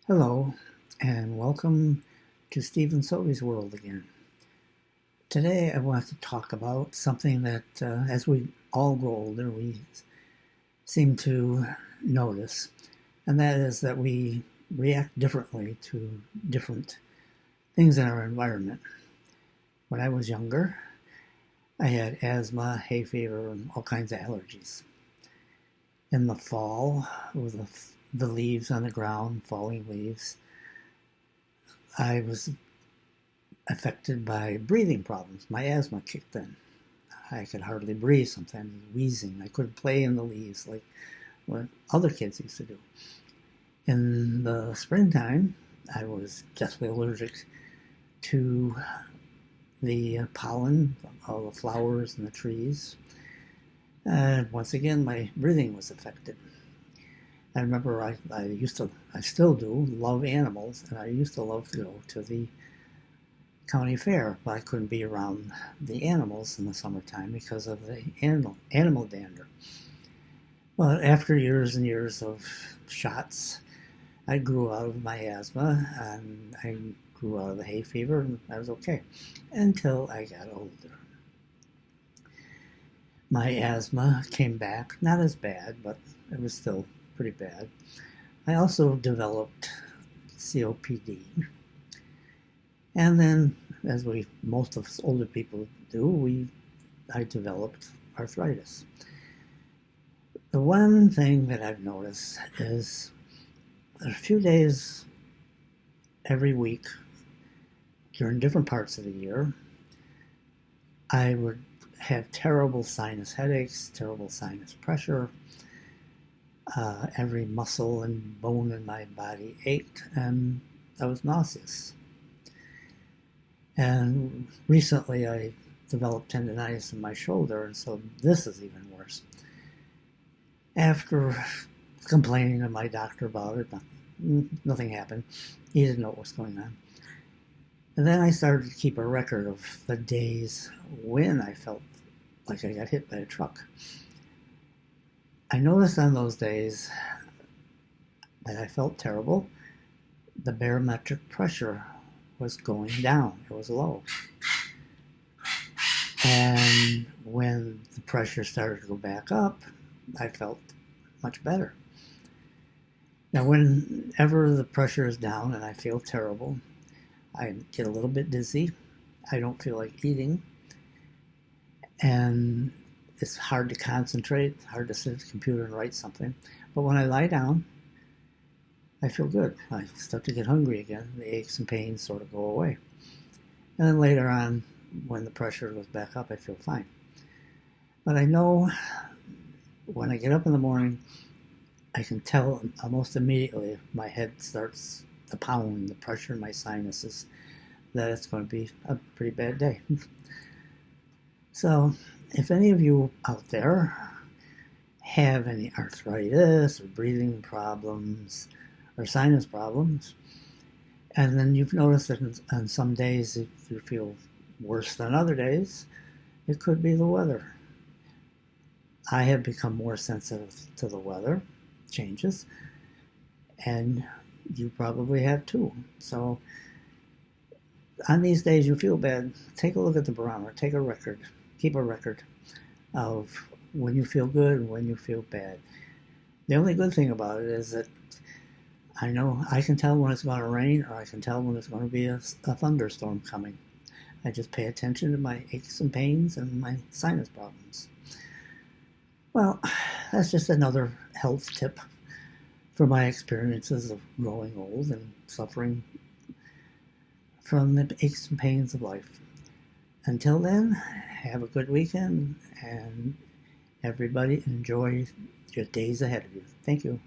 Hello, and welcome to Stephen Sovey's World again. Today I want to talk about something that, as we all grow older, we seem to notice, and that is that we react differently to different things in our environment. When I was younger, I had asthma, hay fever, and all kinds of allergies. In the fall, with the leaves on the ground, falling leaves, I was affected by breathing problems. My asthma kicked in. I could hardly breathe, sometimes wheezing. I couldn't play in the leaves like what other kids used to do. In the springtime, I was deathly allergic to the pollen, all the flowers and the trees. And once again, my breathing was affected. I remember I still do, love animals, and I used to love to go to the county fair, but I couldn't be around the animals in the summertime because of the animal dander. Well, after years and years of shots, I grew out of my asthma and I grew out of the hay fever, and I was okay until I got older. My asthma came back, not as bad, but it was still pretty bad. I also developed COPD. And then, as most of us older people do, I developed arthritis. The one thing that I've noticed is a few days every week during different parts of the year, I would have terrible sinus headaches, terrible sinus pressure. Every muscle and bone in my body ached, and I was nauseous. And recently I developed tendonitis in my shoulder, and so this is even worse. After complaining to my doctor about it, nothing happened. He didn't know what was going on. And then I started to keep a record of the days when I felt like I got hit by a truck. I noticed on those days that I felt terrible. The barometric pressure was going down. It was low. And when the pressure started to go back up, I felt much better. Now, whenever the pressure is down and I feel terrible, I get a little bit dizzy. I don't feel like eating. And it's hard to concentrate, hard to sit at the computer and write something. But when I lie down, I feel good. I start to get hungry again. The aches and pains sort of go away. And then later on, when the pressure goes back up, I feel fine. But I know when I get up in the morning, I can tell almost immediately if my head starts to pound, the pressure in my sinuses, that it's going to be a pretty bad day. So if any of you out there have any arthritis or breathing problems or sinus problems, and then you've noticed that on some days you feel worse than other days, it could be the weather. I have become more sensitive to the weather changes, and you probably have too. So on these days you feel bad, take a look at the barometer, take a record, keep a record of when you feel good and when you feel bad. The only good thing about it is that I know I can tell when it's going to rain, or I can tell when it's going to be a thunderstorm coming. I just pay attention to my aches and pains and my sinus problems. Well, that's just another health tip for my experiences of growing old and suffering from the aches and pains of life. Until then, have a good weekend, and everybody enjoy your days ahead of you. Thank you.